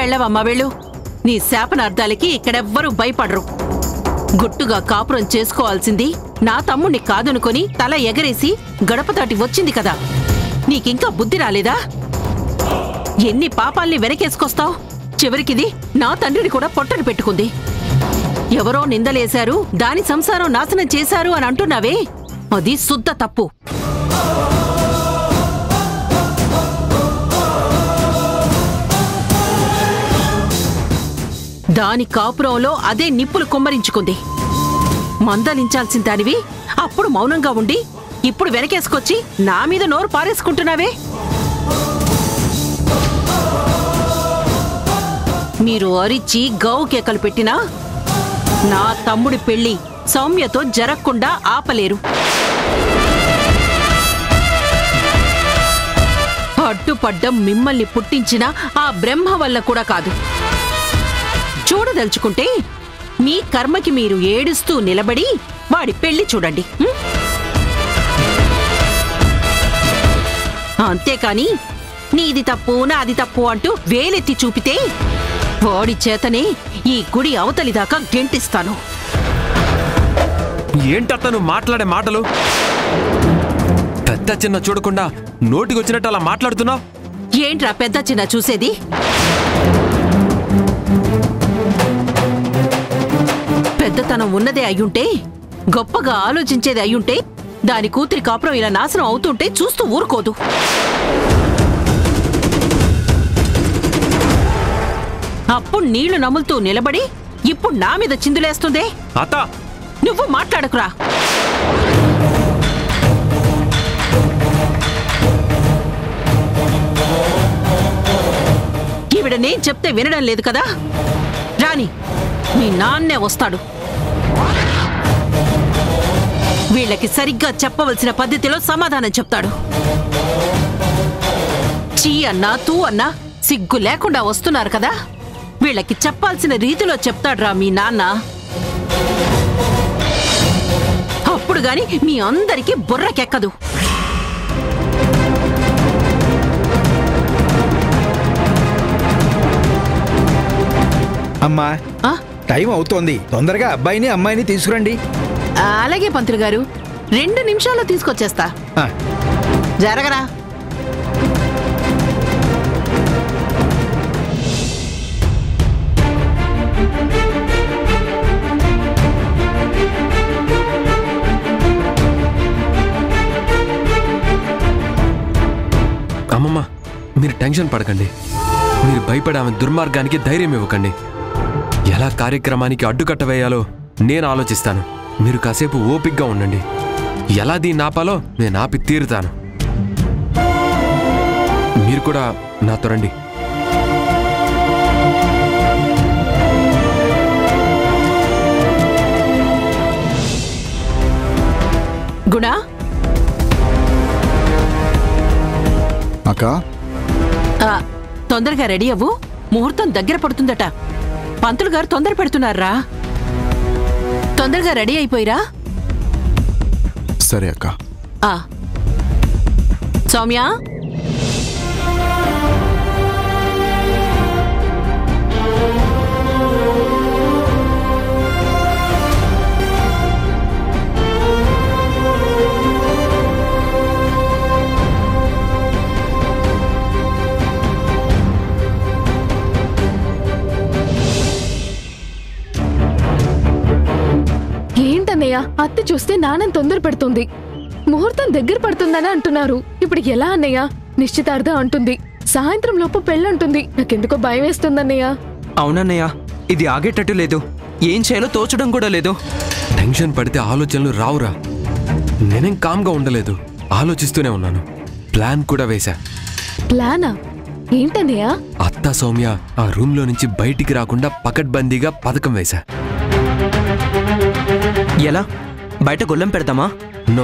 వెళ్ళవమ్మా వెళ్ళు. నీ శాపనార్థాలకి ఇక్కడెవ్వరూ భయపడరు. గుట్టుగా కాపురం చేసుకోవాల్సింది నా తమ్ముణ్ణి కాదనుకొని తల ఎగరేసి గడప దాటి వచ్చింది కదా. నీకింకా బుద్ధి రాలేదా? ఎన్ని పాపాల్ని వెనకేసుకొస్తావు? చివరికిది నా తండ్రిని కూడా పొట్టను పెట్టుకుంది. ఎవరో నిందలేశారు, దాని సంసారం నాశనం చేశారు అని అంటున్నావే, అది శుద్ధ తప్పు. దాని కాపురంలో అదే నిప్పులు కుమ్మరించుకుంది. మందలించాల్సిన దానివి అప్పుడు మౌనంగా ఉండి ఇప్పుడు వెనకేసుకొచ్చి నా మీద నోరు పారేసుకుంటున్నావే. మీరు అరిచి గౌ కేకలు పెట్టినా నా తమ్ముడి పెళ్లి సౌమ్యతో జరగకుండా ఆపలేరు. అడ్డుపడ్డం మిమ్మల్ని పుట్టించిన ఆ బ్రహ్మ వల్ల కూడా కాదు. చూడదలుచుకుంటే మీ కర్మకి మీరు ఏడుస్తూ నిలబడి వాడి పెళ్లి చూడండి. అంతేకాని నీది తప్పు నాది తప్పు అంటూ వేలెత్తి చూపితే వాడి చేతనే ఈ గుడి అవతలిదాకా గెంటిస్తాను. ఏంటతను మాట్లాడే మాటలు? పెద్ద చిన్న చూడకుండా నోటికొచ్చినట్టు అలా మాట్లాడుతున్నావు. ఏంట్రా పెద్ద చిన్న చూసేది? పెద్దతనం ఉన్నదే అయ్యుంటే, గొప్పగా ఆలోచించేది అయ్యుంటే, దాని కూతురి కాపురం ఇలా నాశనం అవుతుంటే చూస్తూ ఊరుకోదు. అప్పుడు నీళ్లు నములుతూ నిలబడి ఇప్పుడు నా మీద చిందులేస్తుందే. అత్త, నువ్వు మాట్లాడకురా. ఈవిడ నేను చెప్తే వినడం లేదు కదా. రాని, మీ నాన్నే వస్తాడు. వీళ్ళకి సరిగ్గా చెప్పవలసిన పద్ధతిలో సమాధానం చెప్తాడు. చీ అన్నా తూ అన్నా సిగ్గు లేకుండా వస్తున్నారు కదా, వీళ్ళకి చెప్పాల్సిన రీతిలో చెప్తాడ్రా మీ నాన్న. అప్పుడు గాని మీ అందరికీ బుర్రకెక్కదు. అమ్మా, టైం అవుతోంది, తొందరగా అబ్బాయిని అమ్మాయిని తీసుకురండి. అలాగే పంతులు గారు, 2 నిమిషాల్లో తీసుకొచ్చేస్తా. జరగరా. అమ్మమ్మ, మీరు టెన్షన్ పడకండి. మీరు భయపడే ఆమె దుర్మార్గానికి ధైర్యం ఇవ్వకండి. ఎలా కార్యక్రమానికి అడ్డుకట్ట వేయాలో నేను ఆలోచిస్తాను. మీరు కాసేపు ఓపిగ్గా ఉండండి. ఎలా దీన్ని ఆపాలో నేను ఆపి తీరుతాను. మీరు కూడా నాతో రండి. గుణ, అక్కా, తొందరగా రెడీ అవ్వు, ముహూర్తం దగ్గర పడుతుందట. పంతులు గారు తొందర పెడుతున్నారా. తొందరగా రెడీ అయిపోయిరా. సరే అక్క. సౌమ్య, ఏంటన్నయ్య, అత్త చూస్తే నాన్నని తొందర పెడుతుంది. ముహూర్తం దగ్గర పడుతుందని అంటున్నారు. ఇప్పుడు ఎలా అన్నయ్య? నిశ్చితార్థం అంటుంది, సాయంత్రం లోపు పెళ్ళంటుంది. నాకెందుకో భయం వేస్తుందన్నయ్య. అవునన్నయ్య, ఇది ఆగేటట్టు లేదు. ఏం చేయాలో తోచడం కూడా లేదు. టెన్షన్ పడితే ఆలోచనలు రావురా. నేనేం కామ్గా ఉండలేదు, ఆలోచిస్తూనే ఉన్నాను. ప్లాన్ కూడా వేశా. ప్లానా? ఏంటన్నయ్య? అత్త సౌమ్య ఆ రూమ్ లో నుంచి బయటికి రాకుండా పకడ్బందీగా పథకం వేశా. ఎలా? బయట గొల్లం పెడతామా? నో,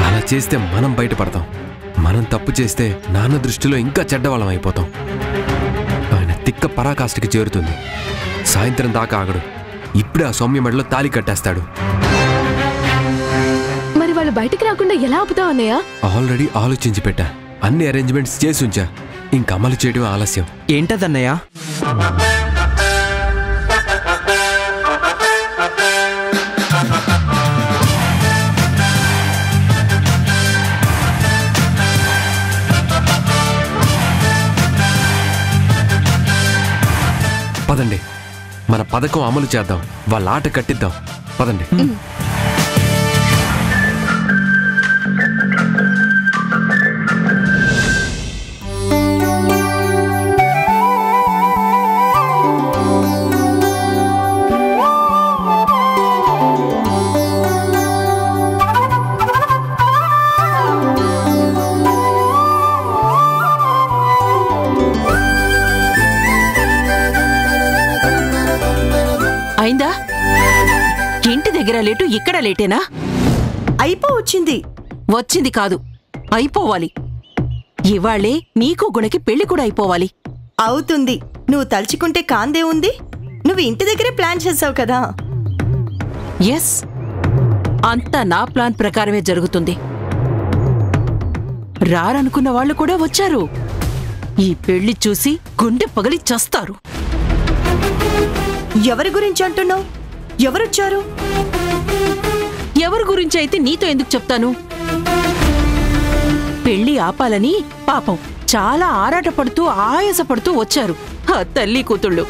అలా చేస్తే మనం బయటపడతాం. మనం తప్పు చేస్తే నాన్న దృష్టిలో ఇంకా చెడ్డవాళ్ళం అయిపోతాం. ఆయన తిక్క పరాకాష్ఠకి చేరుతుంది. సాయంత్రం దాకా ఆగడు. ఇప్పుడే ఆ సౌమ్య మెడలో తాళి కట్టేస్తాడు. మరి వాళ్ళు బయటికి రాకుండా ఎలా ఆపుతావు అన్నయ్య? ఆల్రెడీ ఆలోచించి పెట్టా. అన్ని అరేంజ్మెంట్స్ చేసి ఉంచా. ఇంక అమలు చేయడం ఆలస్యం. ఏంటదన్నయ్య? పదండి, మన పథకం అమలు చేద్దాం, వాళ్ళ ఆట కట్టిద్దాం. పదండి. అయిందా? ఇంటి దగ్గర లేటు, ఇక్కడ లేటేనా? అయిపోవచ్చింది. వచ్చింది కాదు, అయిపోవాలి. ఇవాళ్లే నీకు గుణకి పెళ్లి కూడా అయిపోవాలి. అవుతుంది. నువ్వు తలుచుకుంటే కాందే ఉంది. నువ్వు ఇంటి దగ్గరే ప్లాన్ చేసావు కదా. ఎస్, అంతా నా ప్లాన్ ప్రకారమే జరుగుతుంది. రారనుకున్న వాళ్ళు కూడా వచ్చారు. ఈ పెళ్లి చూసి గుండె పగిలి చస్తారు. ఎవరి గురించి అంటున్నావు? ఎవరొచ్చారు? ఎవరి గురించి అయితే నీతో ఎందుకు చెప్తాను? పెళ్లి ఆపాలని పాపం చాలా ఆరాటపడుతూ ఆయాసపడుతూ వచ్చారు ఆ తల్లి కూతుళ్ళు.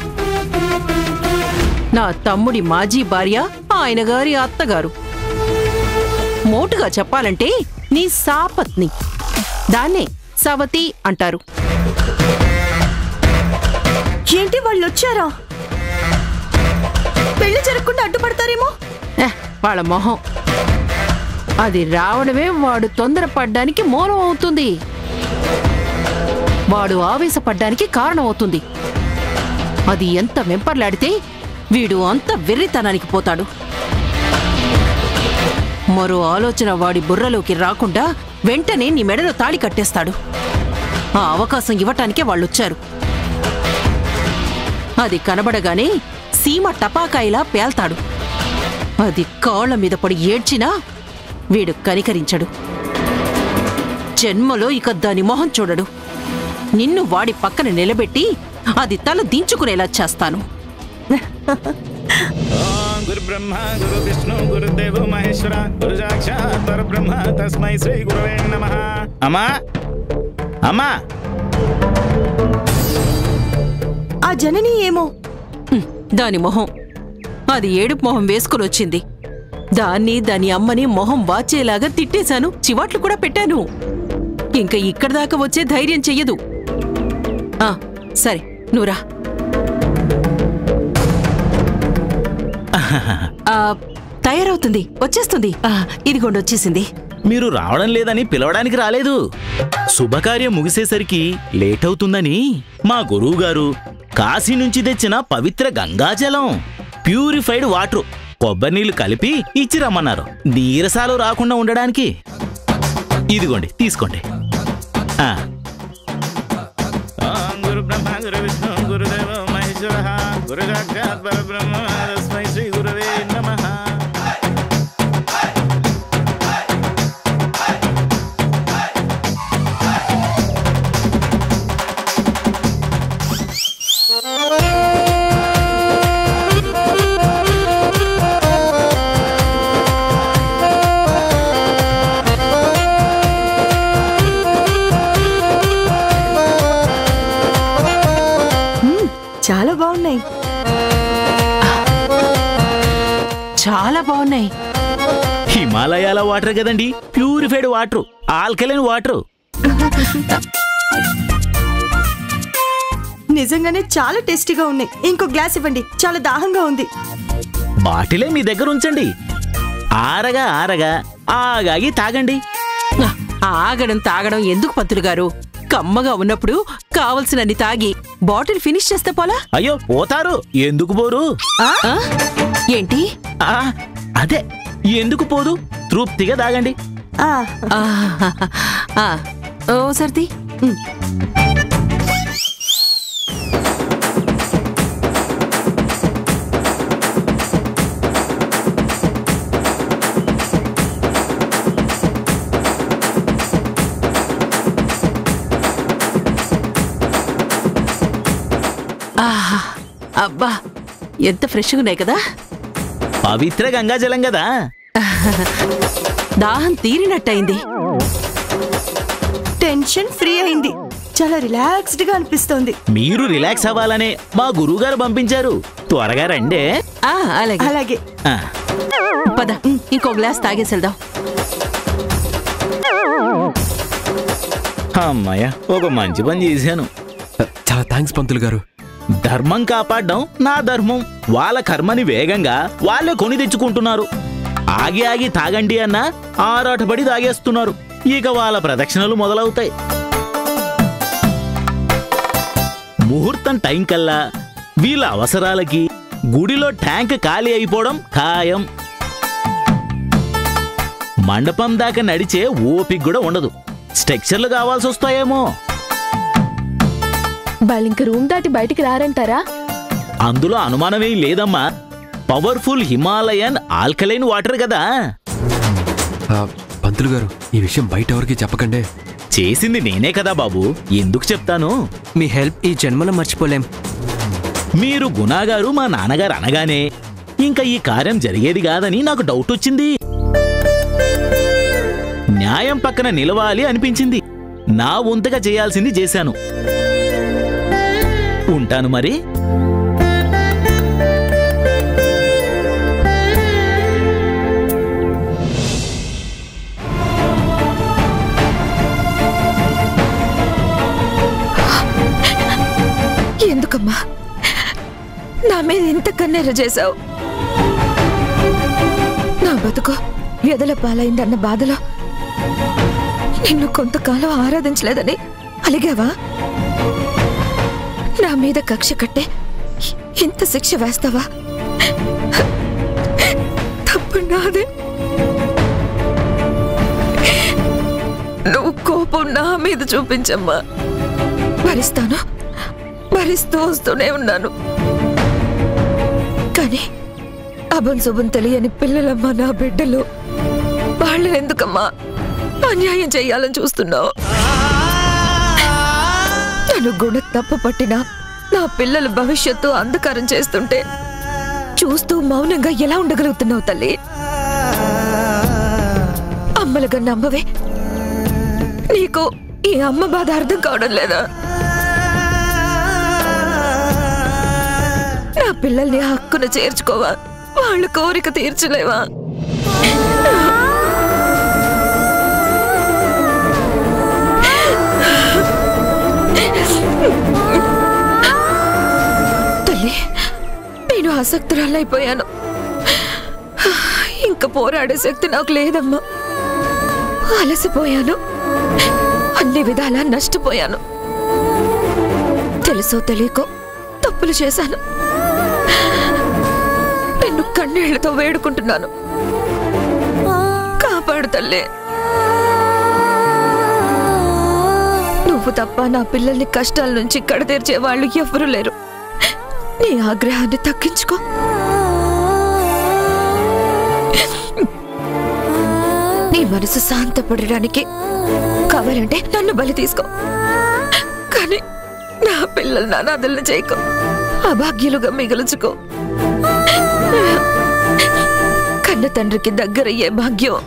నా తమ్ముడి మాజీ భార్య, ఆయన గారి అత్తగారు. మోటుగా చెప్పాలంటే నీ సాపత్ని. దాన్నే సవతి అంటారు. ఏంటి వాళ్ళొచ్చారా? పెళ్లి జరగకుండా అడ్డుపడతారేమో. వాళ్ళ మొహం. అది రావడమే వాడు తొందరపడ్డానికి మూలం అవుతుంది. వాడు ఆవేశపడ్డానికి కారణమవుతుంది. అది ఎంత వెంపర్లాడితే వీడు అంత వెర్రితనానికి పోతాడు. మరో ఆలోచన వాడి బుర్రలోకి రాకుండా వెంటనే నీ మెడలో తాళి కట్టేస్తాడు. ఆ అవకాశం ఇవ్వటానికే వాళ్ళొచ్చారు. అది కనబడగానే సీమ టపాకాయలా పేల్తాడు. అది కాళ్ల మీద పడి ఏడ్చినా వీడు కనికరించడు. జన్మలో ఇక దాని మొహం చూడడు. నిన్ను వాడి పక్కన నిలబెట్టి అది తల దించుకునేలా చేస్తాను. గురు బ్రహ్మ గురు విష్ణు గురుదేవ మహేశ్వర గురు సాక్షాత్ పరబ్రహ్మ తస్మై శ్రీ గురవే నమః. అమ్మా అమ్మా, ఆ జనని ఏమో. దాని మొహం. అది ఏడుపు మొహం వేసుకుని వచ్చింది. దాన్ని, దాని అమ్మని మొహం వాచేలాగా తిట్టేశాను. చివాట్లు కూడా పెట్టాను. ఇంకా ఇక్కడి దాకా వచ్చే ధైర్యం చెయ్యదు. సరే, నువ్వురా. తయారవుతుంది, వచ్చేస్తుంది. ఇదిగోండి వచ్చేసింది. మీరు రావడం లేదని పిలవడానికి రాలేదు. శుభకార్యం ముగిసేసరికి లేట్ అవుతుందని మా గురువు గారు కాశీ నుంచి తెచ్చిన పవిత్ర గంగాజలం, ప్యూరిఫైడ్ వాటర్, కొబ్బరి నీళ్లు కలిపి ఇచ్చి రమ్మన్నారు. నీరసాలు రాకుండా ఉండడానికి. ఇదిగోండి, తీసుకోండి. గురు బ్రహ్మ గురు విష్ణు గురుదేవ మహేశ్వర గురు సాక్షాత్ పరబ్రహ్మ తస్మై శ్రీ గురవే నమః. చాలా బాగున్నాయి. చాలా బాగున్నాయి. హిమాలయాల వాటర్ కదండి, ప్యూరిఫైడ్ వాటర్, ఆల్కలైన్ వాటర్. నిజంగానే చాలా టేస్టీగా ఉన్నాయి. ఇంకో గ్లాస్ ఇవ్వండి, చాలా దాహంగా ఉంది. బాటిలే మీ దగ్గర ఉంచండి. ఆరగా ఆరగా ఆగాగి తాగండి. ఆగడం తాగడం ఎందుకు పంతులు గారు? కమ్మగా ఉన్నప్పుడు కావలసినన్ని తాగి బాటిల్ ఫినిష్ చేస్తే పోలా? అయ్యో, పోతారు. ఎందుకు పోరు? ఏంటి? అదే, ఎందుకు పోదు? తృప్తిగా తాగండి. ఓ సర్ది. ఆహా, అబ్బా ఎంత ఫ్రెష్గా ఉన్నాయి కదా. పవిత్ర గంగాజలం కదా. దాహం తీరినట్టయింది. టెన్షన్ ఫ్రీ అయింది. చాలా రిలాక్స్డ్ గా అనిపిస్తోంది. మీరు రిలాక్స్ అవ్వాలనే మా గురువుగారు పంపించారు. త్వరగా రండే. అలాగే అలాగే. పద, ఇంకో గ్లాస్ తాగేసేద్దాం. అమ్మాయ, ఒక మంచి పని చేశాను. చాలా థ్యాంక్స్ పంతులు గారు. ధర్మం కాపాడడం నా ధర్మం. వాళ్ళ కర్మని వేగంగా వాళ్ళే కొని తెచ్చుకుంటున్నారు. ఆగి ఆగి తాగండి అన్న ఆరాటపడి తాగేస్తున్నారు. ఇక వాళ్ళ ప్రదక్షిణలు మొదలవుతాయి. ముహూర్తం టైం కల్లా వీళ్ళ అవసరాలకి గుడిలో ట్యాంక్ ఖాళీ అయిపోవడం ఖాయం. మండపం దాకా నడిచే ఓపిక కూడా ఉండదు. స్ట్రక్చర్లు కావాల్సి వస్తాయేమో. వాళ్ళింక రూమ్ దాటి బయటికి రారంటారా? అందులో అనుమానమేం లేదమ్మా. పవర్ఫుల్ హిమాలయన్ ఆల్కలైన్ వాటర్ కదా. పంతులు గారు, ఈ విషయం బయట ఎవరికి చెప్పకండే. చేసింది నేనే కదా బాబు, ఎందుకు చెప్తాను? మీ హెల్ప్ ఈ జన్మలో మర్చిపోలేం. మీరు గుణాగారు మా నాన్నగారు అనగానే ఇంకా ఈ కార్యం జరిగేది కాదని నాకు డౌట్ వచ్చింది. న్యాయం పక్కన నిలవాలి అనిపించింది. నా వంతుగా చేయాల్సింది చేశాను. ఉంటాను మరి. ఎందుకమ్మా నా మీద ఇంత కన్నెర చేశావు? నా బతుకు వ్యధల పాలైందన్న బాధలో నిన్ను కొంతకాలం ఆరాధించలేదని అలిగావా? నా మీద కక్ష కట్టే ఇంత శిక్ష వేస్తావా? తప్పు నాదే. నువ్వు కోపం నా మీద చూపించమ్మా. భరిస్తాను, భరిస్తూ వస్తూనే ఉన్నాను. కానీ అభం శుభం తెలియని పిల్లలమ్మా నా బిడ్డలు. వాళ్ళని ఎందుకమ్మా అన్యాయం చెయ్యాలని చూస్తున్నావు? నన్ను గుణ తప్పు పట్టినా నా పిల్లల భవిష్యత్తు అంధకారం చేస్తుంటే చూస్తూ మౌనంగా ఎలా ఉండగలుగుతున్నావు తల్లి? అమ్మలుగా నమ్మవే. నీకు ఈ అమ్మ బాధ అర్థం కావడం లేదా? నా పిల్లల్ని హక్కున చేర్చుకోవా? వాళ్ళ కోరిక తీర్చలేవా? తల్లి, నేను ఆసక్తురాలైపోయాను. ఇంకా పోరాడే శక్తి నాకు లేదమ్మా. అలసిపోయాను. అన్ని విధాలా నష్టపోయాను. తెలుసో తెలియకో తప్పులు చేశాను. నిన్ను కన్నీళ్లతో వేడుకుంటున్నాను. కాపాడు తల్లి. నువ్వు తప్ప నా పిల్లల్ని కష్టాల నుంచి కడతీర్చే వాళ్ళు ఎవరూ లేరు. నీ ఆగ్రహాన్ని తగ్గించుకో. నీ మనసు శాంతపడడానికి కావాలంటే నన్ను బలి తీసుకో. కానీ నా పిల్లల్ని అనాథలను చేయకో. అభాగ్యులుగా మిగులుచుకో. కన్న తండ్రికి దగ్గరయ్యే భాగ్యం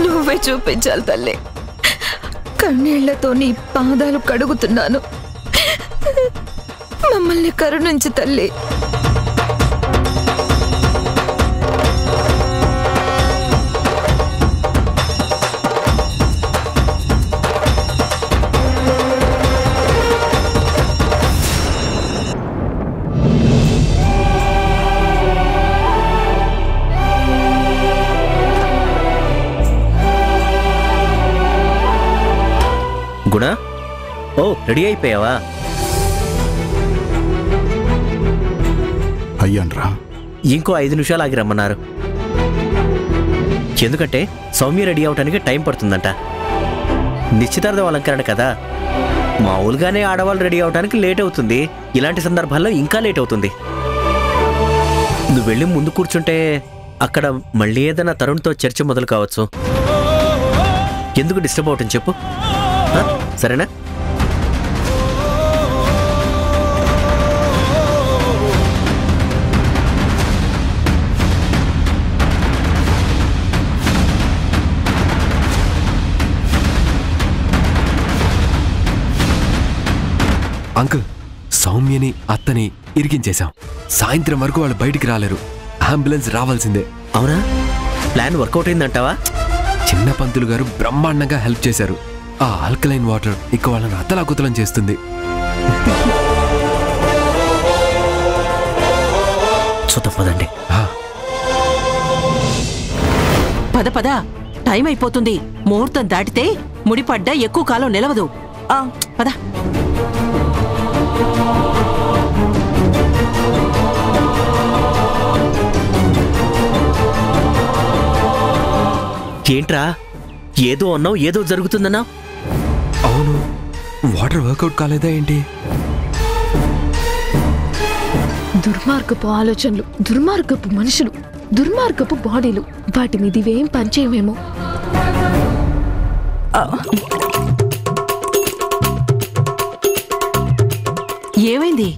నువ్వే చూపించాలి తల్లి. కన్నీళ్లతో నీ పాదాలు కడుగుతున్నాను. మమ్మల్ని కరుణించు తల్లి. గుణ, ఓ రెడీ అయిపోయావా? అయ్యాన్రా. ఇంకో 5 నిమిషాలు ఆగి రమ్మన్నారు. ఎందుకంటే సౌమ్య రెడీ అవడానికి టైం పడుతుందంట. నిశ్చితార్థం అలంకరణ కదా, మామూలుగానే ఆడవాళ్ళు రెడీ అవడానికి లేట్ అవుతుంది. ఇలాంటి సందర్భాల్లో ఇంకా లేట్ అవుతుంది. నువ్వు వెళ్ళి ముందు కూర్చుంటే అక్కడ మళ్ళీ ఏదైనా తరుణ్తో చర్చ మొదలు కావచ్చు. ఎందుకు డిస్టర్బ్ అవటం చెప్పు, సరేనా? అంకుల్, సౌమ్యని అత్తని ఇరికించేశాం. సాయంత్రం వరకు వాళ్ళు బయటికి రాలేరు. అంబులెన్స్ రావాల్సిందే. అవునా? ప్లాన్ వర్కౌట్ అయిందంటావా? చిన్న పంతులు గారు బ్రహ్మాండంగా హెల్ప్ చేశారు. ఆ ఆల్కలైన్ వాటర్ ఇక వాళ్ళని అతలాకుతలం చేస్తుంది. పదండి. పద పద, టైం అయిపోతుంది. ముహూర్తం దాటితే ముడిపడ్డా ఎక్కువ కాలం నిలవదు. పద. ఏంట్రా, ఏదో అన్నావు, ఏదో జరుగుతుందన్నా? అవును, వాటర్ వర్కౌట్ కాలేదా ఏంటి? దుర్మార్గపు ఆలోచనలు, దుర్మార్గపు మనుషులు, దుర్మార్గపు బాడీలు, వాటి మీద ఇవేం పనిచేయమేమో. ఏమైంది?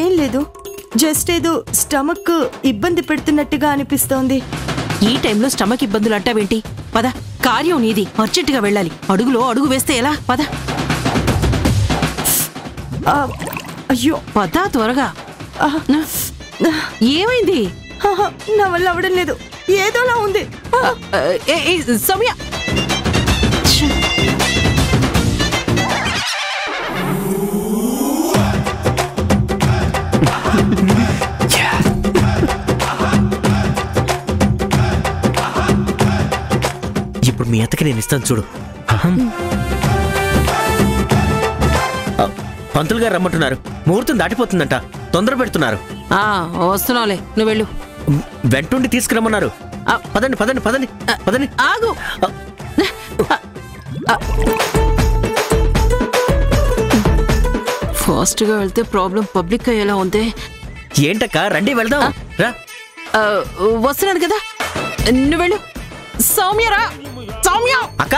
ఏం లేదు, జస్ట్ ఏదో స్టమక్ ఇబ్బంది పెడుతున్నట్టుగా అనిపిస్తోంది. ఈ టైంలో స్టమక్ ఇబ్బందులు అంటావేంటి? పద, కార్యం నీది, అర్జెంటుగా వెళ్ళాలి. అడుగులో అడుగు వేస్తే ఎలా? పద. అయ్యో, పద త్వరగా. ఏమైంది? నా వల్ల అవడం లేదు, ఏదోలా ఉంది. సౌమ్య, ఇప్పుడు మీ అత్తకి నేను ఇస్తాను చూడు. పంతులు గారు రమ్మంటున్నారు. ముహూర్తం దాటిపోతుందంట, తొందర పెడుతున్నారు. వస్తున్నావులే, నువ్వు వెళ్ళు. వెంటుండి తీసుకురమ్మన్నారు. పదండి పదండి పదండి పదండి. ఆగు. ఫాస్ట్ గా వెళ్తే ప్రాబ్లం పబ్లిక్ అయ్యేలా ఉంది. ఏంటక్క, రండి వెళ్దాం. రా. వస్తున్నాను కదా, నువ్వు వెళ్ళు. సౌమ్య రా. సౌమ్య. అక్క.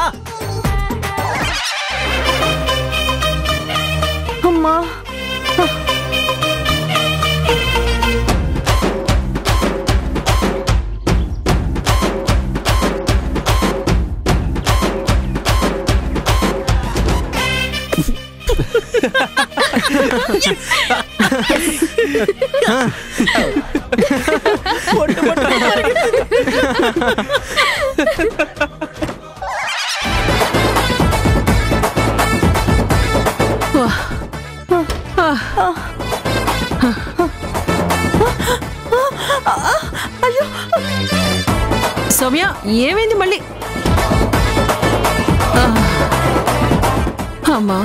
అమ్మా, సౌమ్య, ఏమైంది మళ్ళీ? అమ్మా,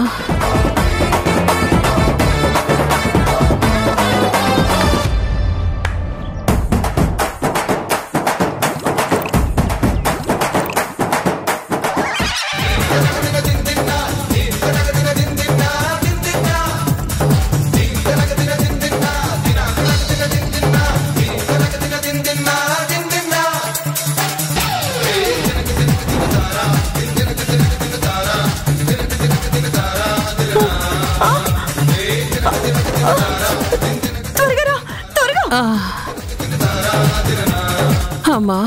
అమ్మా,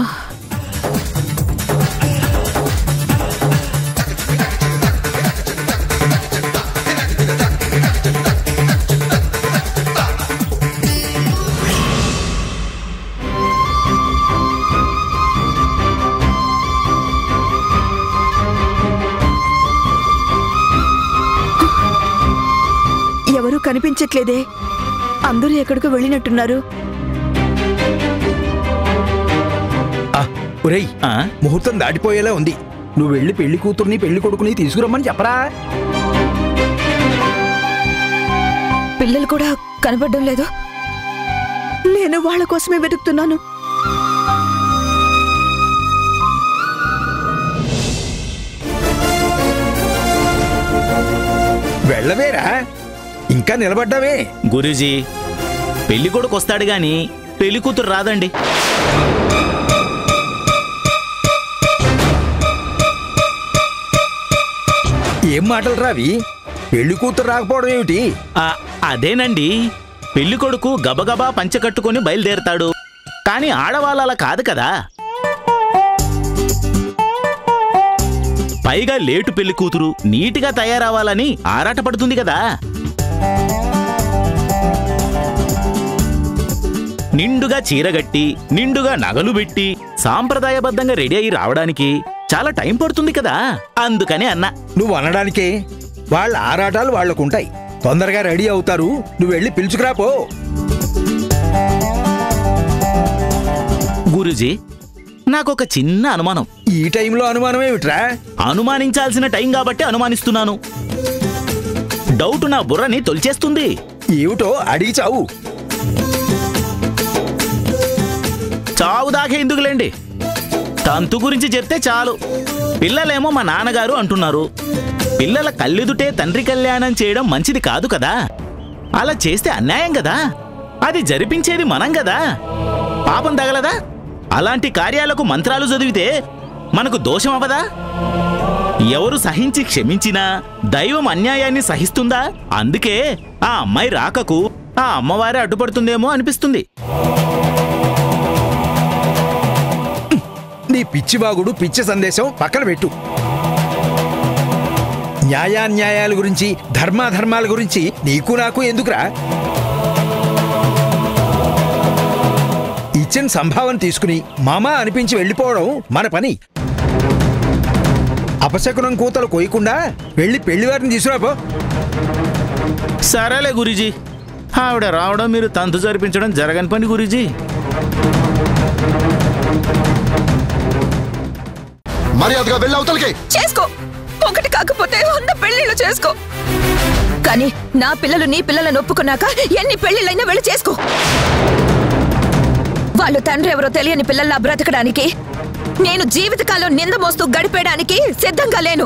ఎవరూ కనిపించట్లేదే. అందరూ ఎక్కడికో వెళ్ళినట్టున్నారు. ఒరేయ్, ముహూర్తం దాటిపోయేలా ఉంది. నువ్వు వెళ్ళి పెళ్లి కూతుర్ని పెళ్లి కొడుకుని తీసుకురమ్మని చెప్పరా. పిల్లలు కూడా కనపడడం లేదు. నేను వాళ్ళ కోసమే వెతుకుతున్నాను. వెళ్ళవేరా, ఇంకా నిలబడ్డావే? గురూజీ, పెళ్లి కొడుకు వస్తాడు గాని పెళ్లి కూతురు రాదండి. ఏం మాటలు రావి? పెళ్లి కూతురు రాకపోవడం ఏమిటి? అదేనండి, పెళ్లి కొడుకు గబగబా పంచె కట్టుకుని బయలుదేరతాడు, కానీ ఆడవాళ్ళ అలా కాదు కదా. పైగా లేటు పెళ్లి కూతురు నీటిగా తయారవ్వాలని ఆరాటపడుతుంది కదా. నిండుగా చీరగట్టి నిండుగా నగలు పెట్టి సాంప్రదాయబద్ధంగా రెడీ అయి రావడానికి చాలా టైం పడుతుంది కదా. అందుకని అన్నా. నువ్వు అనడానికే, వాళ్ళ ఆరాటాలు వాళ్లకుంటాయి. తొందరగా రెడీ అవుతారు, నువ్వు వెళ్ళి పిలుచుకురాపో. గురూజీ, నాకొక చిన్న అనుమానం. ఈ టైంలో అనుమానమేమిట్రా? అనుమానించాల్సిన టైం కాబట్టి అనుమానిస్తున్నాను. డౌట్ నా బుర్రని తొలిచేస్తుంది. ఏమిటో అడిగి చావు. చావు దాకా ఎందుకులేండి, తంతు గురించి చెప్తే చాలు. పిల్లలేమో మా నాన్నగారు అంటున్నారు. పిల్లల కళ్ళెదుటే తండ్రి కళ్యాణం చేయడం మంచిది కాదు కదా. అలా చేస్తే అన్యాయం కదా. అది జరిపించేది మనం కదా. పాపం తగలదా? అలాంటి కార్యాలకు మంత్రాలు చదివితే మనకు దోషం అవ్వదా? ఎవరు సహించి క్షమించినా దైవం అన్యాయాన్ని సహిస్తుందా? అందుకే ఆ అమ్మాయి రాకకు ఆ అమ్మవారే అడ్డుపడుతుందేమో అనిపిస్తుంది. నీ పిచ్చివాగుడు పిచ్చి సందేశం పక్కన పెట్టు. న్యాయాన్యాయాల గురించి ధర్మాధర్మాల గురించి నీకు నాకు ఎందుకురా? ఇచ్చిన సంభావన తీసుకుని మామా అనిపించి వెళ్ళిపోవడం మన పని. అపశకునం కూతలు కోయకుండా వెళ్ళి పెళ్లివారిని తీసుకురాపో. సరేలే గురూజీ, ఆవిడ రావడం మీరు తంతు జరిపించడం జరగని పని గురూజీ. మర్యాదగా వెళ్ళి అవతలకి చేసుకో. ఒకటి కాకపోతే 100 పెళ్లిళ్ళు చేసుకో. కానీ నా పిల్లలు నీ పిల్లలను ఒప్పుకున్నాక ఎన్ని పెళ్లిళ్ళైనా వెళ్ళి చేసుకో. వాళ్ళు తండ్రి ఎవరో తెలియని పిల్లల్లా బ్రతకడానికి, నేను జీవితకాలం నింద మోస్తూ గడిపేయడానికి సిద్ధంగా లేను.